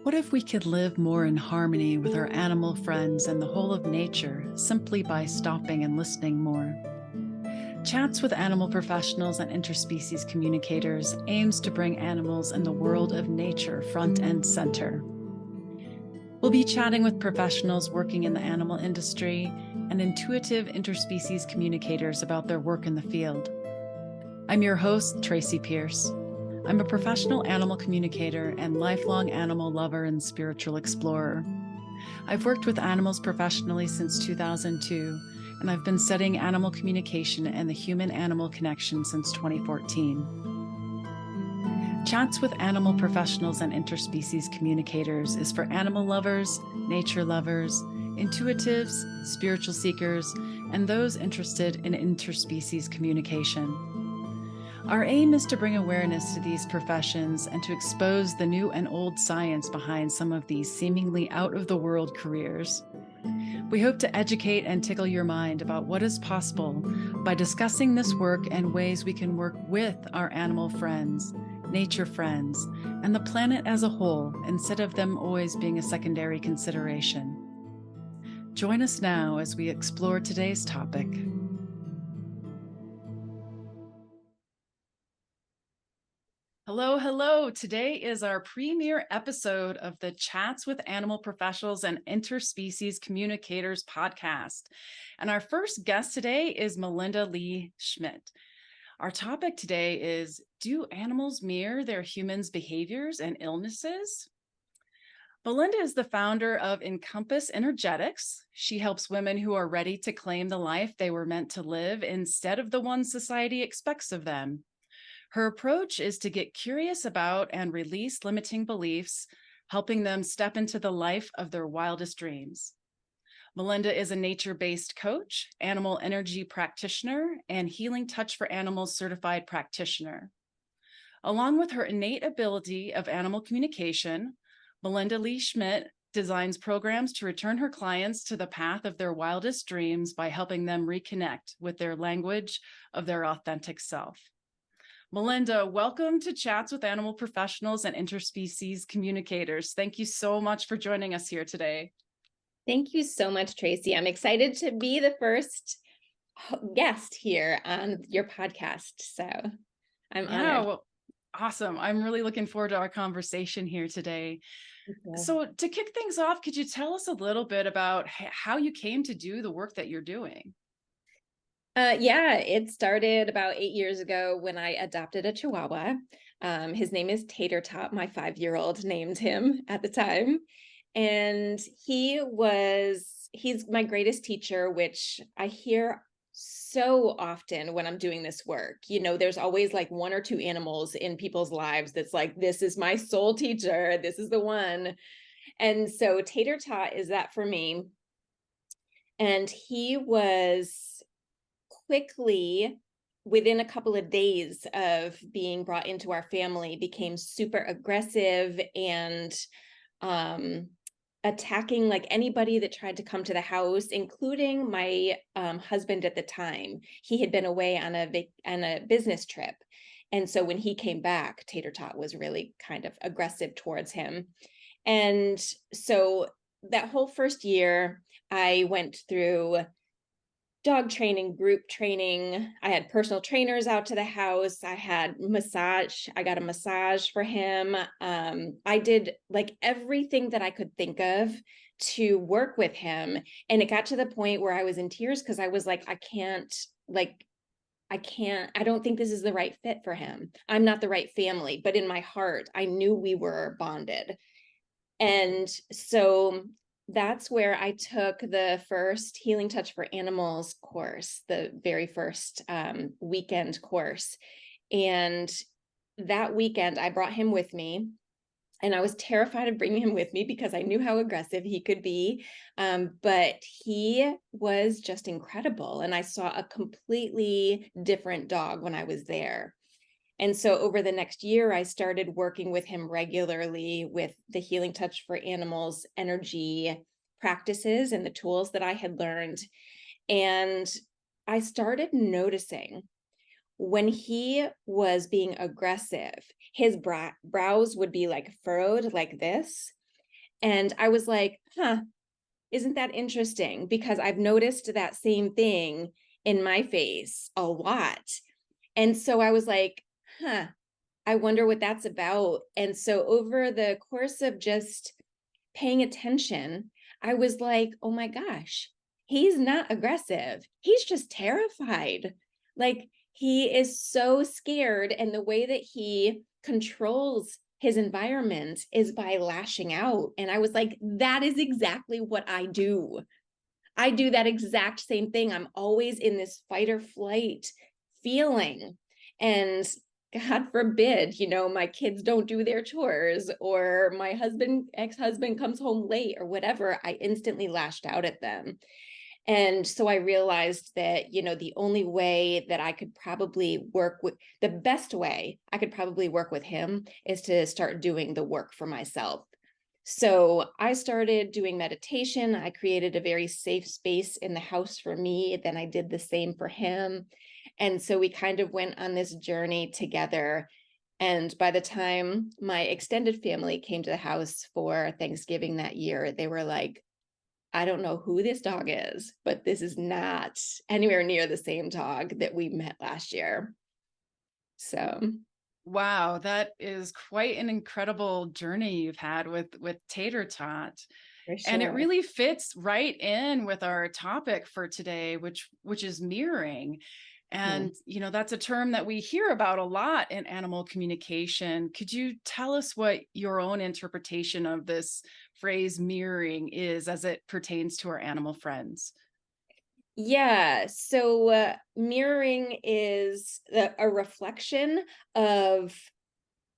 What if we could live more in harmony with our animal friends and the whole of nature simply by stopping and listening more? Chats with Animal Professionals and Interspecies Communicators aims to bring animals and the world of nature front and center. We'll be chatting with professionals working in the animal industry and intuitive interspecies communicators about their work in the field. I'm your host, Tracy Pierce. I'm a professional animal communicator and lifelong animal lover and spiritual explorer. I've worked with animals professionally since 2002, and I've been studying animal communication and the human-animal connection since 2014. Chats with Animal Professionals and Interspecies Communicators is for animal lovers, nature lovers, intuitives, spiritual seekers, and those interested in interspecies communication. Our aim is to bring awareness to these professions and to expose the new and old science behind some of these seemingly out-of-the-world careers. We hope to educate and tickle your mind about what is possible by discussing this work and ways we can work with our animal friends, nature friends, and the planet as a whole, instead of them always being a secondary consideration. Join us now as we explore today's topic. Hello, hello. Today is our premiere episode of the Chats with Animal Professionals and Interspecies Communicators podcast. And our first guest today is Melinda Lee Schmitt. Our topic today is, do animals mirror their humans' behaviors and illnesses? Melinda is the founder of Encompass Energetics. She helps women who are ready to claim the life they were meant to live instead of the one society expects of them. Her approach is to get curious about and release limiting beliefs, helping them step into the life of their wildest dreams. Melinda is a nature-based coach, animal energy practitioner, and Healing Touch for Animals certified practitioner. Along with her innate ability of animal communication, Melinda Lee Schmitt designs programs to return her clients to the path of their wildest dreams by helping them reconnect with their language of their authentic self. Melinda, welcome to Chats with Animal Professionals and Interspecies Communicators. Thank you so much for joining us here today. Thank you so much, Tracy. I'm excited to be the first guest here on your podcast. So I'm honored. Well, awesome. I'm really looking forward to our conversation here today. So to kick things off, could you tell us a little bit about how you came to do the work that you're doing? Yeah, it started about 8 years ago when I adopted a Chihuahua. His name is Tater Tot. My 5-year-old named him at the time. And he's my greatest teacher, which I hear so often when I'm doing this work. You know, there's always like 1 or 2 animals in people's lives that's like, this is my soul teacher. This is the one. And so Tater Tot is that for me. And he was quickly, within a couple of days of being brought into our family, became super aggressive and attacking like anybody that tried to come to the house, including my husband at the time. He had been away on a business trip. And so when he came back, Tater Tot was really kind of aggressive towards him. And so that whole first year, I went through dog training, group training. I had personal trainers out to the house. I had massage. I got a massage for him. I did like everything that I could think of to work with him. And it got to the point where I was in tears because I was like, I don't think this is the right fit for him. I'm not the right family, but in my heart, I knew we were bonded. And so that's where I took the first Healing Touch for Animals course, the very first weekend course. And that weekend, I brought him with me. And I was terrified of bringing him with me because I knew how aggressive he could be. But he was just incredible. And I saw a completely different dog when I was there. And so over the next year, I started working with him regularly with the Healing Touch for Animals energy practices and the tools that I had learned. And I started noticing when he was being aggressive, his brows would be like furrowed like this. And I was like, isn't that interesting? Because I've noticed that same thing in my face a lot. And so I was like, I wonder what that's about. And so over the course of just paying attention, I was like, oh my gosh, he's not aggressive. He's just terrified. Like he is so scared. And the way that he controls his environment is by lashing out. And I was like, that is exactly what I do. I do that exact same thing. I'm always in this fight or flight feeling. And God forbid, my kids don't do their chores, or my ex-husband comes home late, or whatever, I instantly lashed out at them. And so I realized that, the only way that I could probably the best way I could probably work with him is to start doing the work for myself. So I started doing meditation. I created a very safe space in the house for me. Then I did the same for him. And so we kind of went on this journey together. And by the time my extended family came to the house for Thanksgiving that year, they were like, I don't know who this dog is, but this is not anywhere near the same dog that we met last year. So, Wow, that is quite an incredible journey you've had with Tater Tot. for And it sure. really fits right in with our topic for today, which is mirroring. Mhm. And that's a term that we hear about a lot in animal communication. Could you tell us what your own interpretation of this phrase mirroring is as it pertains to our animal friends? Yeah. So mirroring is a reflection of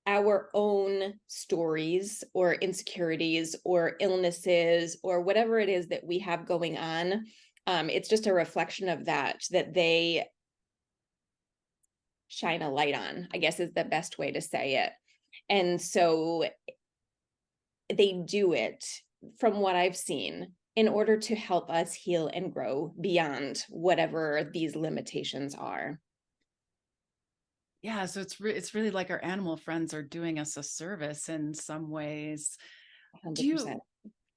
our own stories or insecurities or illnesses or whatever it is that we have going on. It's just a reflection of that they shine a light on, I guess is the best way to say it. And so they do it, from what I've seen, in order to help us heal and grow beyond whatever these limitations are. Yeah, so it's really like our animal friends are doing us a service in some ways. Do 100%. you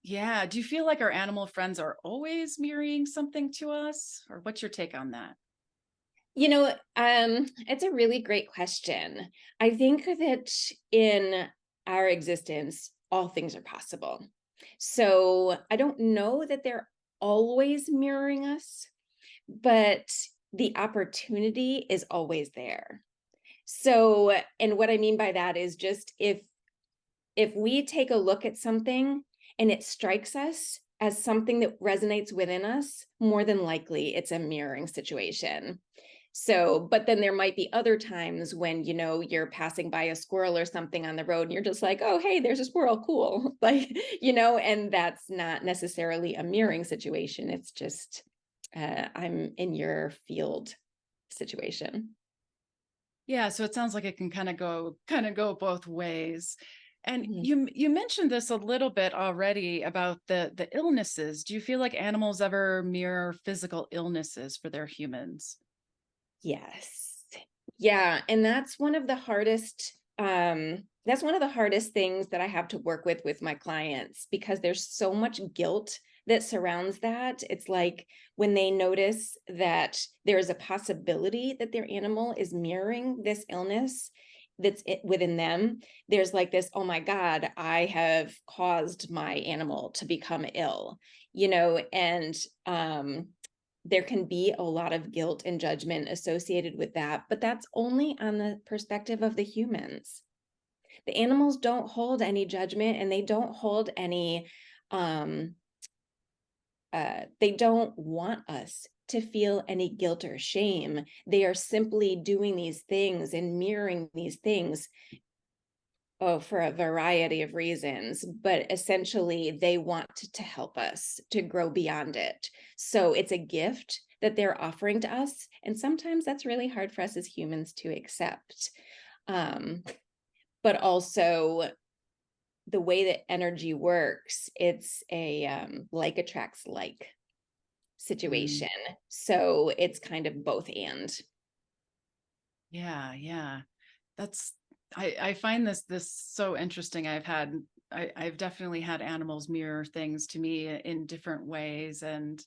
Yeah, do you feel like our animal friends are always mirroring something to us? Or what's your take on that? It's a really great question. I think that in our existence, all things are possible. So I don't know that they're always mirroring us, but the opportunity is always there. So, and what I mean by that is just if we take a look at something and it strikes us as something that resonates within us, more than likely it's a mirroring situation. So, but then there might be other times when, you're passing by a squirrel or something on the road and you're just like, oh, hey, there's a squirrel. Cool. Like, and that's not necessarily a mirroring situation. It's just, I'm in your field situation. Yeah, so it sounds like it can kind of go both ways. And Mhm. you mentioned this a little bit already about the illnesses. Do you feel like animals ever mirror physical illnesses for their humans? Yes. Yeah, and that's one of the hardest things that I have to work with my clients, because there's so much guilt that surrounds that. It's like when they notice that there is a possibility that their animal is mirroring this illness within them, there's like this, oh my God, I have caused my animal to become ill, and there can be a lot of guilt and judgment associated with that, but that's only on the perspective of the humans. The animals don't hold any judgment, and they don't hold any, um, they don't want us to feel any guilt or shame. They are simply doing these things and mirroring these things, for a variety of reasons, but essentially they want to help us to grow beyond it. So it's a gift that they're offering to us. And sometimes that's really hard for us as humans to accept. Um, but also the way that energy works, it's a like attracts like Mm, situation. So it's kind of both and. yeah, yeah. That's I find this so interesting. I've had I've definitely had animals mirror things to me in different ways. And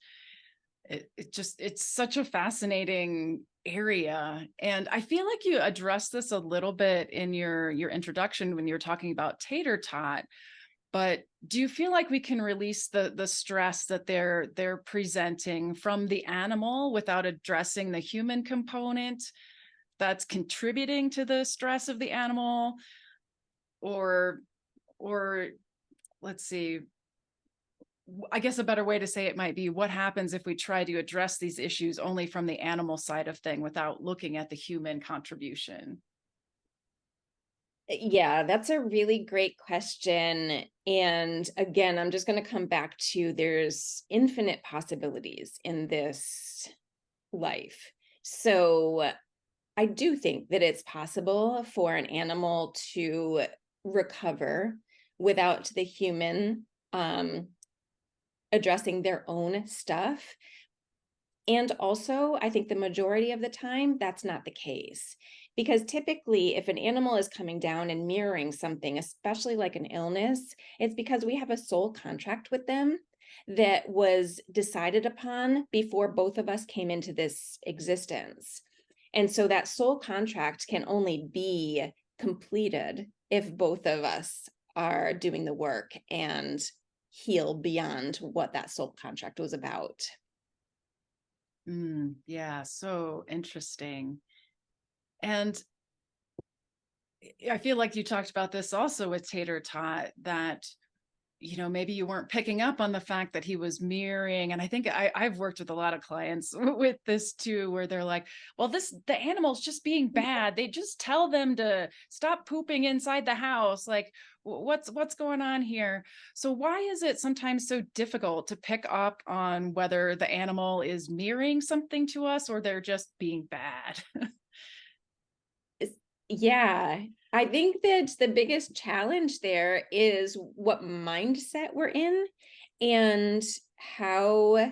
it's such a fascinating area. And I feel like you addressed this a little bit in your introduction when you were talking about tater tot. But do you feel like we can release the stress that they're presenting from the animal without addressing the human component that's contributing to the stress of the animal? Or let's see, I guess a better way to say it might be, what happens if we try to address these issues only from the animal side of thing without looking at the human contribution? Yeah, that's a really great question. And again, I'm just going to come back to there's infinite possibilities in this life. So I do think that it's possible for an animal to recover without the human addressing their own stuff. And also, I think the majority of the time, that's not the case. Because typically, if an animal is coming down and mirroring something, especially like an illness, it's because we have a soul contract with them that was decided upon before both of us came into this existence. And so that soul contract can only be completed if both of us are doing the work and heal beyond what that soul contract was about. Yeah, so interesting. And I feel like you talked about this also with Tater Tot, that maybe you weren't picking up on the fact that he was mirroring. And I think I've worked with a lot of clients with this too, where they're like, well, the animal's just being bad. They just tell them to stop pooping inside the house. Like, what's going on here? So why is it sometimes so difficult to pick up on whether the animal is mirroring something to us or they're just being bad? Yeah, I think that the biggest challenge there is what mindset we're in and how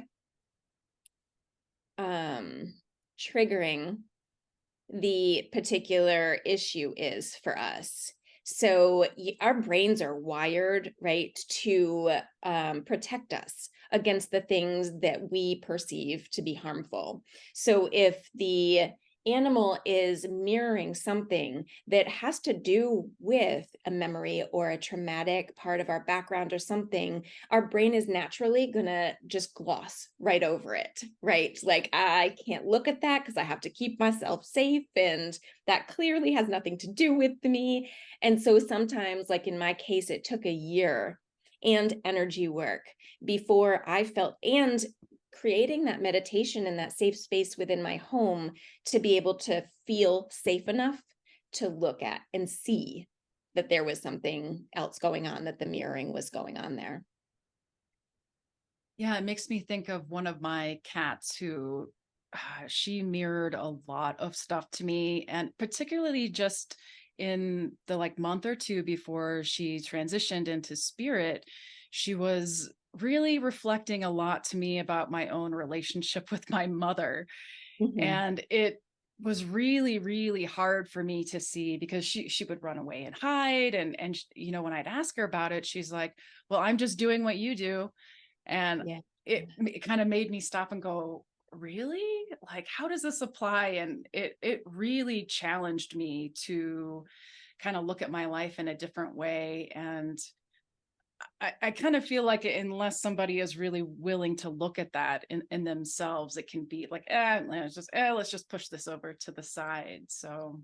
triggering the particular issue is for us. So our brains are wired, right, to protect us against the things that we perceive to be harmful. So if the animal is mirroring something that has to do with a memory or a traumatic part of our background or something, our brain is naturally going to just gloss right over it, right? Like, I can't look at that because I have to keep myself safe. And that clearly has nothing to do with me. And so sometimes, like in my case, it took a year and energy work before I felt, and creating that meditation and that safe space within my home to be able to feel safe enough to look at and see that there was something else going on, that the mirroring was going on there. Yeah, it makes me think of one of my cats who she mirrored a lot of stuff to me, and particularly just in the like month or two before she transitioned into spirit, she was really reflecting a lot to me about my own relationship with my mother. Mhm. And it was really, really hard for me to see because she would run away and hide. And when I'd ask her about it, she's like, well, I'm just doing what you do. And Yeah. it kind of made me stop and go, really? Like, how does this apply? And it really challenged me to kind of look at my life in a different way. And I kind of feel like unless somebody is really willing to look at that in themselves, it can be like, let's just push this over to the side. So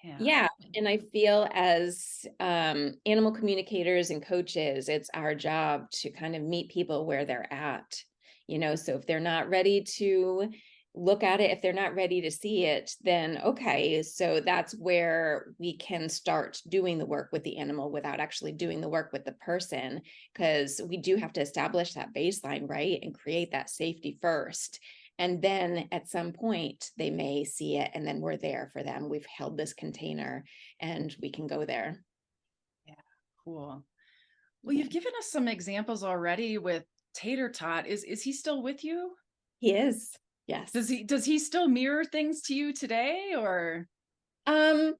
yeah. Yeah, and I feel as animal communicators and coaches, it's our job to kind of meet people where they're at. So if they're not ready to look at it, if they're not ready to see it, then okay, so that's where we can start doing the work with the animal without actually doing the work with the person, because we do have to establish that baseline, right, and create that safety first. And then at some point, they may see it, and then we're there for them. We've held this container and we can go there. Yeah, cool. Well, Yeah. you've given us some examples already with Tater Tot. Is he still with you? He is. Does Yes. he still mirror things to you today, or? Um,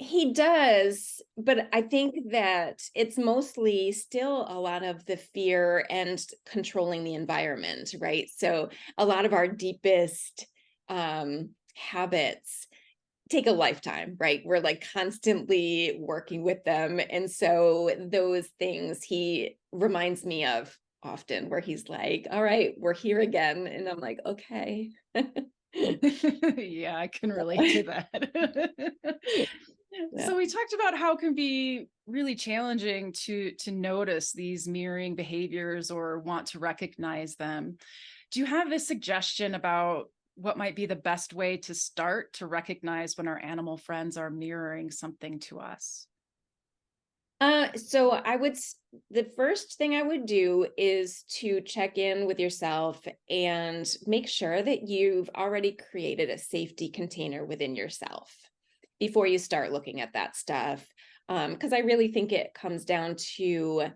He does, but I think that it's mostly still a lot of the fear and controlling the environment, right? So a lot of our deepest habits take a lifetime, right? We're like constantly working with them. And so those things he reminds me of often, where he's like, all right, we're here again. And I'm like, okay. Yeah, I can relate to that. Yeah. So we talked about how it can be really challenging to notice these mirroring behaviors or want to recognize them. Do you have a suggestion about what might be the best way to start to recognize when our animal friends are mirroring something to us? So the first thing I would do is to check in with yourself and make sure that you've already created a safety container within yourself before you start looking at that stuff. Because I really think it comes down to,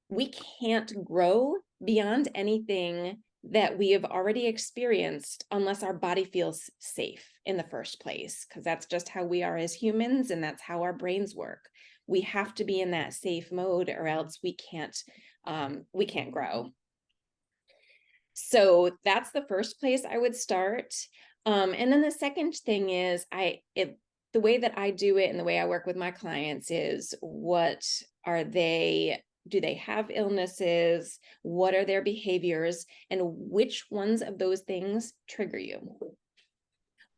we can't grow beyond anything that we have already experienced unless our body feels safe in the first place, because that's just how we are as humans, and that's how our brains work. We have to be in that safe mode, or else we can't grow. So that's the first place I would start. And then the second thing is, the way that I do it and the way I work with my clients is, what are they? Do they have illnesses? What are their behaviors? And which ones of those things trigger you?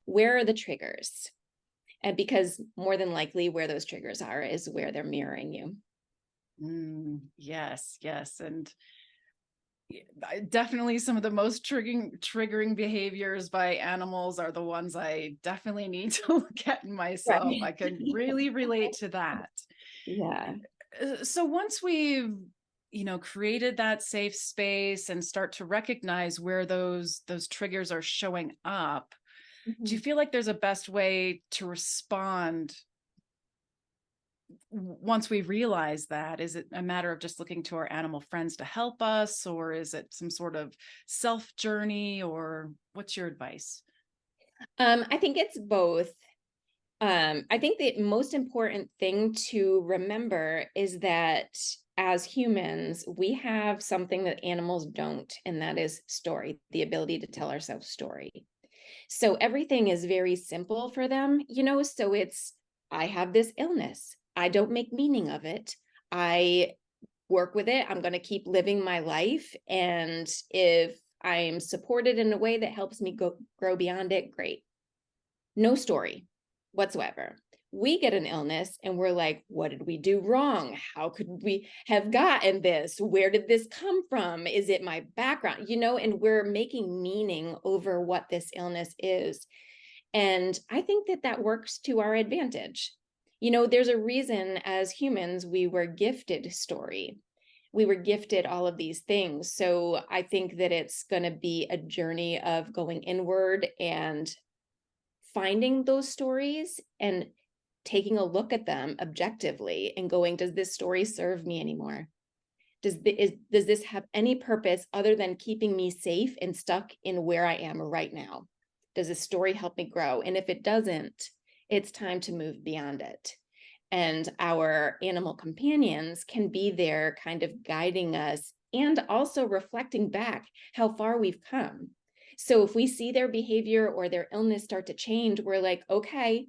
Where are the triggers? And because more than likely where those triggers are is where they're mirroring you. Yes, yes. And definitely some of the most triggering behaviors by animals are the ones I definitely need to look at in myself. Right. I can really relate to that. Yeah. So once we've created that safe space and start to recognize where those triggers are showing up, do you Mhm. feel like there's a best way to respond once we realize that? Is it a matter of just looking to our animal friends to help us, or is it some sort of self journey, or what's your advice? I think it's both. I think the most important thing to remember is that as humans, we have something that animals don't, and that is story, the ability to tell ourselves story. So everything is very simple for them, so it's, I have this illness. I don't make meaning of it. I work with it. I'm going to keep living my life. And if I'm supported in a way that helps me grow beyond it, great. No story whatsoever. We get an illness and we're like, what did we do wrong? How could we have gotten this? Where did this come from? Is it my background? And we're making meaning over what this illness is. And I think that that works to our advantage. There's a reason as humans we were gifted story. We were gifted all of these things. So I think that it's going to be a journey of going inward and finding those stories and taking a look at them objectively and going, does this story serve me anymore? Does this have any purpose other than keeping me safe and stuck in where I am right now? Does this story help me grow? And if it doesn't, it's time to move beyond it. And our animal companions can be there kind of guiding us and also reflecting back how far we've come. So if we see their behavior or their illness start to change, we're like, okay,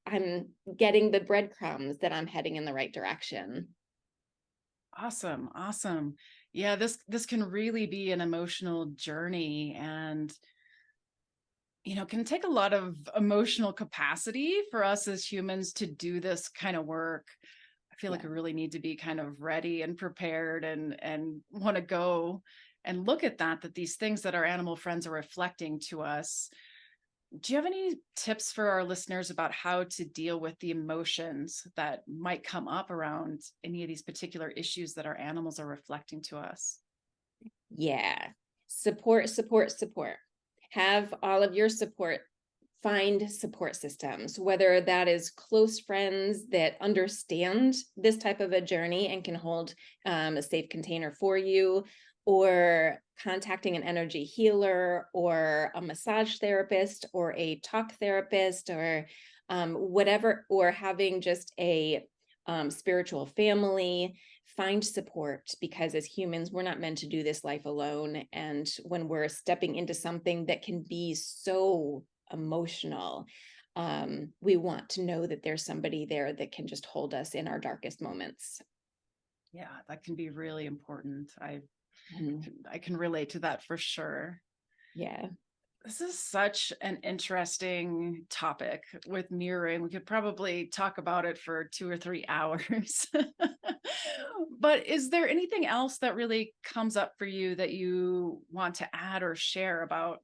I'm getting the breadcrumbs that I'm heading in the right direction. Awesome, awesome. Yeah, this can really be an emotional journey, and can take a lot of emotional capacity for us as humans to do this kind of work. I feel like Yeah. we really need to be kind of ready and prepared and want to go and look at that these things that our animal friends are reflecting to us. Do you have any tips for our listeners about how to deal with the emotions that might come up around any of these particular issues that our animals are reflecting to us? Yeah. Support, support, support. Have all of your support. Find support systems, whether that is close friends that understand this type of a journey and can hold a safe container for you, or contacting an energy healer or a massage therapist or a talk therapist, or whatever, or having just a spiritual family. Find support, because as humans, we're not meant to do this life alone. And when we're stepping into something that can be so emotional, we want to know that there's somebody there that can just hold us in our darkest moments. Yeah, that can be really important. Mhm. I can relate to that for sure. Yeah. This is such an interesting topic with mirroring. We could probably talk about it for 2 or 3 hours. But is there anything else that really comes up for you that you want to add or share about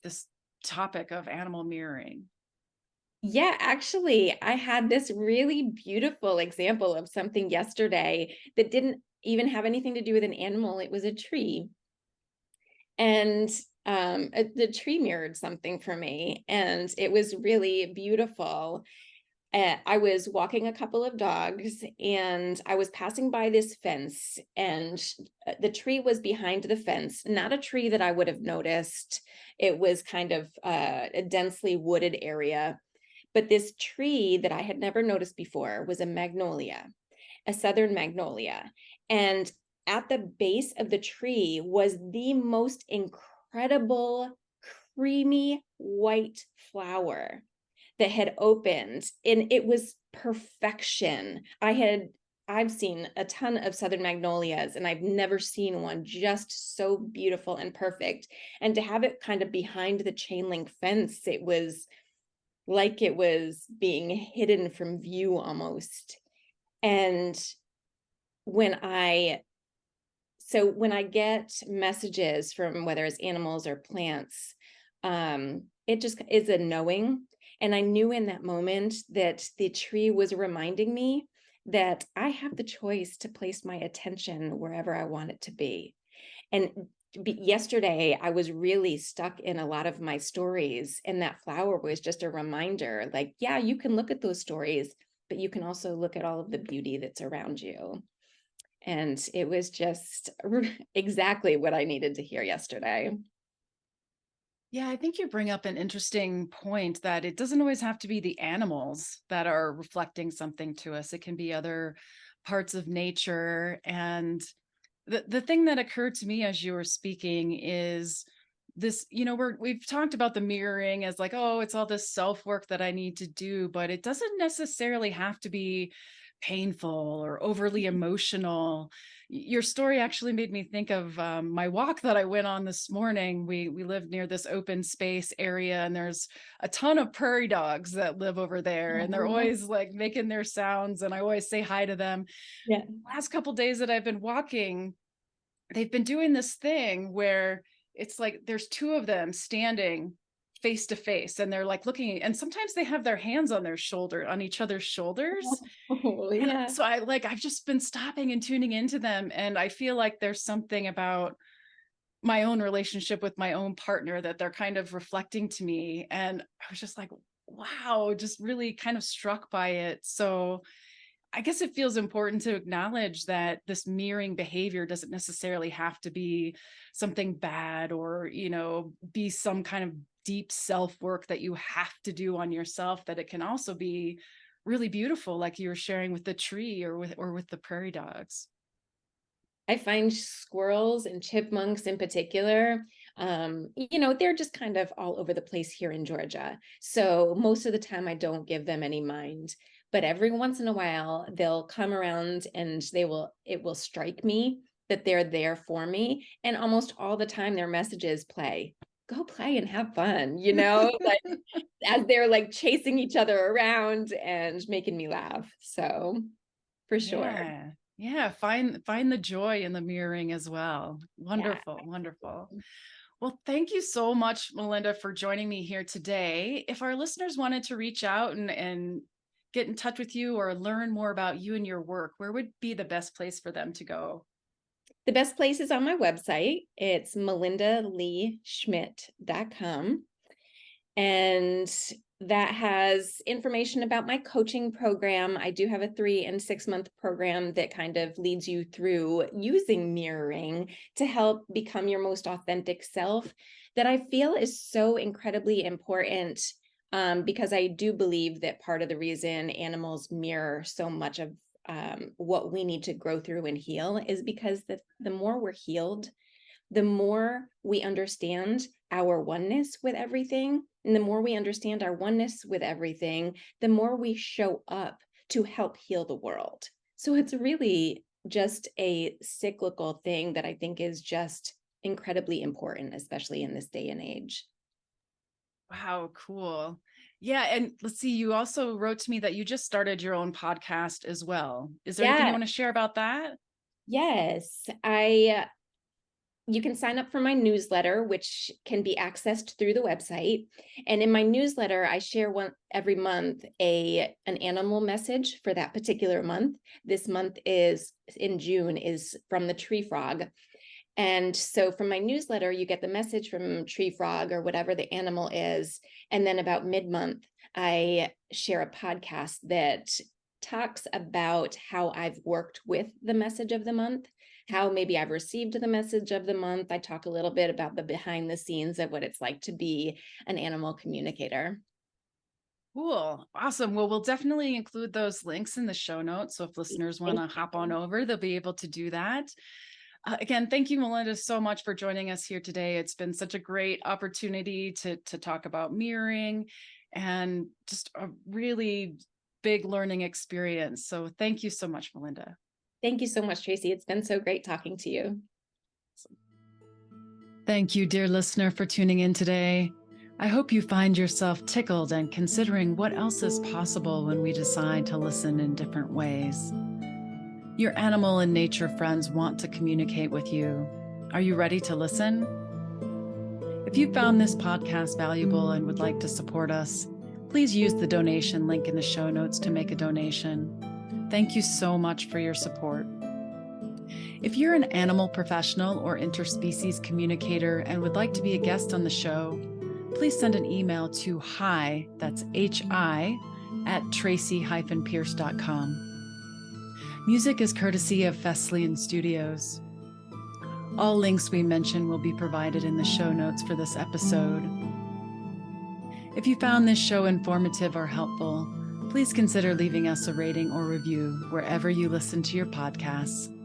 this topic of animal mirroring? Yeah, actually, I had this really beautiful example of something yesterday that didn't even have anything to do with an animal. It was a tree. And the tree mirrored something for me, and it was really beautiful. I was walking a couple of dogs, and I was passing by this fence, and the tree was behind the fence, not a tree that I would have noticed. It was kind of a densely wooded area. But this tree that I had never noticed before was a magnolia, a southern magnolia. And at the base of the tree was the most incredible, creamy white flower that had opened, and it was perfection. I've seen a ton of southern magnolias, and I've never seen one just so beautiful and perfect. And to have it kind of behind the chain link fence, it was like it was being hidden from view almost. And when I when I get messages from whether it's animals or plants, it just is a knowing. And I knew in that moment that the tree was reminding me that I have the choice to place my attention wherever I want it to be. And yesterday, I was really stuck in a lot of my stories, and that flower was just a reminder, like, yeah, you can look at those stories, but you can also look at all of the beauty that's around you. And it was just exactly what I needed to hear yesterday. Yeah, I think you bring up an interesting point that it doesn't always have to be the animals that are reflecting something to us. It can be other parts of nature. And the thing that occurred to me as you were speaking is this, we've talked about the mirroring as like, oh, it's all this self-work that I need to do, but it doesn't necessarily have to be painful or overly emotional. Your story actually made me think of my walk that I went on this morning. We live near this open space area, and there's a ton of prairie dogs that live over there, and they're Aw. always like making their sounds, and I always say hi to them. Yeah. Last couple days that I've been walking, they've been doing this thing where it's like there's two of them standing face to face, and they're like looking, and sometimes they have their hands on each other's shoulders. Oh, And yeah. so I've just been stopping and tuning into them, and I feel like there's something about my own relationship with my own partner that they're kind of reflecting to me, and I was just like, wow, just really kind of struck by it. So I guess it feels important to acknowledge that this mirroring behavior doesn't necessarily have to be something bad, or, be some kind of deep self work that you have to do on yourself, that it can also be really beautiful, like you were sharing with the tree or with the prairie dogs. I find squirrels and chipmunks in particular, they're just kind of all over the place here in Georgia. So most of the time I don't give them any mind, but every once in a while they'll come around, and it will strike me that they're there for me. And almost all the time their messages play, go play and have fun, like as they're like chasing each other around and making me laugh. So for sure. Yeah. Yeah, find the joy in the mirroring as well. Yeah. Wonderful, wonderful. Well, thank you so much, Melinda, for joining me here today. If our listeners wanted to reach out and get in touch with you or learn more about you and your work, where would be the best place for them to go? The best place is on my website. It's melindaleeschmitt.com. And that has information about my coaching program. I do have a 3 and 6 month program that kind of leads you through using mirroring to help become your most authentic self, that I feel is so incredibly important because I do believe that part of the reason animals mirror so much of what we need to grow through and heal is because the more we're healed, the more we understand our oneness with everything. And the more we understand our oneness with everything, the more we show up to help heal the world. So it's really just a cyclical thing that I think is just incredibly important, especially in this day and age. Wow, cool. Yeah, and let's see, you also wrote to me that you just started your own podcast as well. Is there anything you Yeah, want to share about that? yes. You can sign up for my newsletter, which can be accessed through the website. And in my newsletter, I share every month an animal message for that particular month. This month is in June is from the tree frog. And so from my newsletter, you get the message from tree frog or whatever the animal is. And then about mid-month, I share a podcast that talks about how I've worked with the message of the month, how maybe I've received the message of the month. I talk a little bit about the behind the scenes of what it's like to be an animal communicator. Cool. Awesome. Well, we'll definitely include those links in the show notes. So if listeners want Thank to hop on you. over, they'll be able to do that. Again, thank you, Melinda, so much for joining us here today. It's been such a great opportunity to talk about mirroring and just a really big learning experience. So thank you so much, Melinda. Thank you so much, Tracy. It's been so great talking to you. Thank you, dear listener, for tuning in today. I hope you find yourself tickled and considering what else is possible when we decide to listen in different ways. Your animal and nature friends want to communicate with you. Are you ready to listen? If you found this podcast valuable and would like to support us, please use the donation link in the show notes to make a donation. Thank you so much for your support. If you're an animal professional or interspecies communicator and would like to be a guest on the show, please send an email to hi, that's hi, at tracy-pierce.com. Music is courtesy of Fesliyan Studios. All links we mention will be provided in the show notes for this episode. If you found this show informative or helpful, please consider leaving us a rating or review wherever you listen to your podcasts.